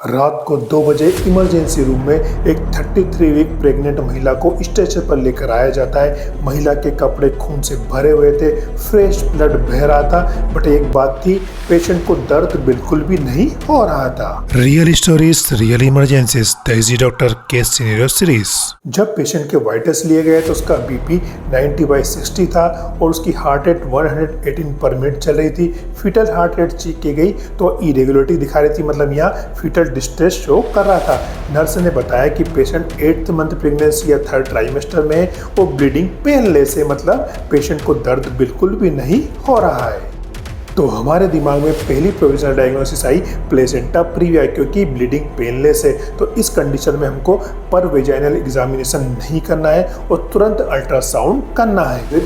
रात को 2 बजे इमरजेंसी रूम में एक 33 वीक प्रेग्नेंट महिला को स्ट्रेचर पर लेकर आया जाता है। महिला के कपड़े खून से भरे हुए थे, फ्रेश ब्लड बह रहा था, बट एक बात थी, पेशेंट को दर्द बिल्कुल भी नहीं हो रहा था। Real stories, real emergencies, the easy doctor case scenario series. जब पेशेंट के वाइटल्स लिए गए तो उसका बीपी 90/60 था और उसकी हार्ट रेट 118 पर मिनट चल रही थी। फीटल हार्ट रेट चेक की गई तो इरेगुलरिटी दिखा रही थी, मतलब यहाँ फीटल डिस्ट्रेस शो कर रहा था। नर्स ने बताया कि पेशेंट 8th मंथ प्रेगनेंसी या 3rd ट्राइमेस्टर में है। वो ब्लीडिंग पेनलेस है, मतलब पेशेंट को दर्द बिल्कुल भी नहीं हो रहा है। तो हमारे दिमाग में पहली प्रोविजनल डायग्नोसिस आई प्लेसेंटा प्रीविया, क्योंकि ब्लीडिंग पेनलेस है। तो इस कंडीशन में हमको पर वेजाइनल एग्जामिनेशन नहीं करना है और तुरंत अल्ट्रासाउंड करना है।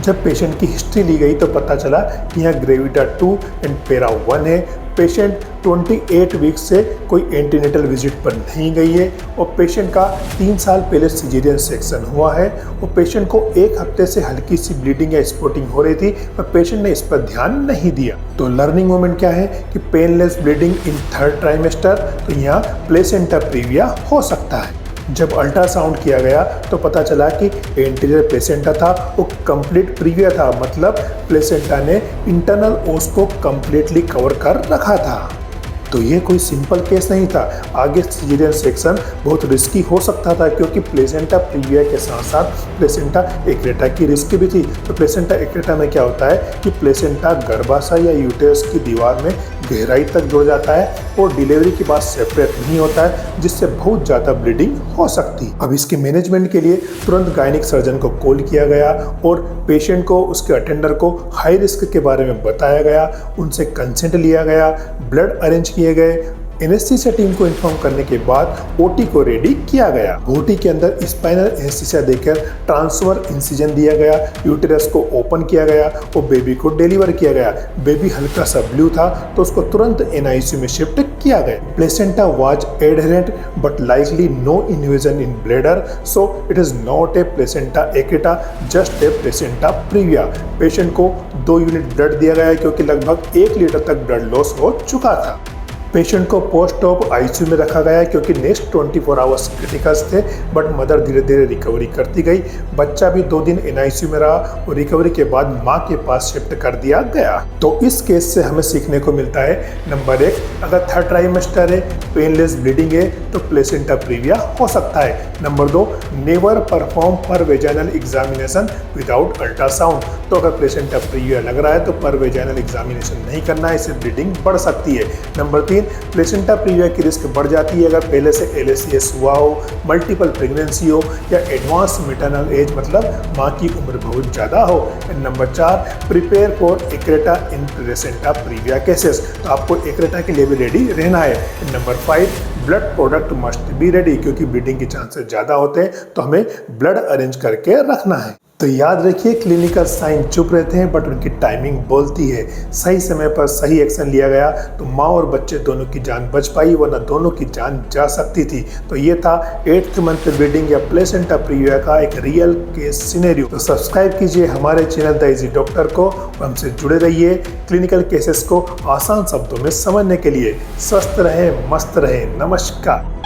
जब पेशेंट की हिस्ट्री ली गई तो पता चला कि यहाँ ग्रेविटा 2 एंड पेरा 1 है। पेशेंट 28 वीक से कोई एंटीनेटल विजिट पर नहीं गई है और पेशेंट का 3 साल पहले सिजेरियन सेक्शन हुआ है और पेशेंट को 1 हफ्ते से हल्की सी ब्लीडिंग या स्पॉटिंग हो रही थी पर पेशेंट ने इस पर ध्यान नहीं दिया। तो लर्निंग मोमेंट क्या है कि painless bleeding in 3rd trimester, तो यहाँ प्लेसेंटा प्रीविया हो सकता है। जब अल्ट्रासाउंड किया गया तो पता चला कि एंटीरियर प्लेसेंटा था, वो कंप्लीट प्रीविया था, मतलब प्लेसेंटा ने इंटरनल ओस को कंप्लीटली कवर कर रखा था। तो ये कोई सिंपल केस नहीं था। आगे सिजेरियन सेक्शन बहुत रिस्की हो सकता था, क्योंकि प्लेसेंटा प्रीविया के साथ साथ प्लेसेंटा एक्रेटा की रिस्क भी थी। तो प्लेसेंटा एक्रेटा में क्या होता है कि प्लेसेंटा गर्भाशय या यूटेरस की दीवार में गहराई तक जुड़ जाता है और डिलीवरी के बाद सेपरेट नहीं होता है, जिससे बहुत ज़्यादा ब्लीडिंग हो सकती। अब इसके मैनेजमेंट के लिए तुरंत गायनिक सर्जन को कॉल किया गया और पेशेंट को, उसके अटेंडर को हाई रिस्क के बारे में बताया गया, उनसे कंसेंट लिया गया, ब्लड अरेंज किए गए। एनेस्थीसिया टीम को इन्फॉर्म करने के बाद ओटी को रेडी किया गया। ओटी के अंदर स्पाइनल एनेस्थीसिया देकर ट्रांसफर इंसिजन दिया गया, यूटेरस को ओपन किया गया और बेबी को डिलीवर किया गया। बेबी हल्का सा ब्लू था तो उसको तुरंत एनआईसीयू में शिफ्ट किया गया। Placenta was adherent but likely no invasion in bladder, so it is not a placenta accreta, just a placenta previa. Patient को 2 यूनिट ब्लड दिया गया क्योंकि लगभग 1 लीटर तक ब्लड लॉस हो चुका था। पेशेंट को पोस्ट ऑप आईसीयू में रखा गया क्योंकि नेक्स्ट 24 आवर्स क्रिटिकल्स थे, बट मदर धीरे धीरे रिकवरी करती गई। बच्चा भी 2 दिन एनआईसीयू में रहा और रिकवरी के बाद मां के पास शिफ्ट कर दिया गया। तो इस केस से हमें सीखने को मिलता है, नंबर 1, अगर 3rd ट्राइमेस्टर है, पेनलेस ब्लीडिंग है तो प्लेसेंटा प्रीविया हो सकता है। नंबर 2, नेवर परफॉर्म पर वेजाइनल एग्जामिनेशन विदाउट अल्ट्रासाउंड। तो अगर प्लेसेंटा प्रीविया लग रहा है तो पर वेजाइनल एग्जामिनेशन नहीं करना है, इससे ब्लीडिंग बढ़ सकती है। नंबर 3, प्लेसेंटा प्रीविया की रिस्क बढ़ जाती है अगर पहले से एलएसीएस हुआ हो, मल्टीपल प्रेगनेंसी हो या एडवांस मैटरनल एज, मतलब मां की उम्र बहुत ज़्यादा हो। And number 4, prepare for accreta in placenta previa cases. तो आपको एक्रेटा के लिए भी रेडी रहना है। And number 5, blood product must be ready, क्योंकि ब्लीडिंग के चांसेस ज़्यादा होते हैं तो हमें ब्लड अरेंज करके रखना है। तो याद रखिए, क्लिनिकल साइन चुप रहते हैं बट उनकी टाइमिंग बोलती है। सही समय पर सही एक्शन लिया गया तो माँ और बच्चे दोनों की जान बच पाई, वरना दोनों की जान जा सकती थी। तो ये था 8th मंथ ब्लीडिंग या प्लेसेंटा प्रीविया का एक रियल केस सिनेरियो। तो सब्सक्राइब कीजिए हमारे चैनल द इजी डॉक्टर को और हमसे जुड़े रहिए क्लिनिकल केसेस को आसान शब्दों में समझने के लिए। स्वस्थ रहे, मस्त रहे। नमस्कार।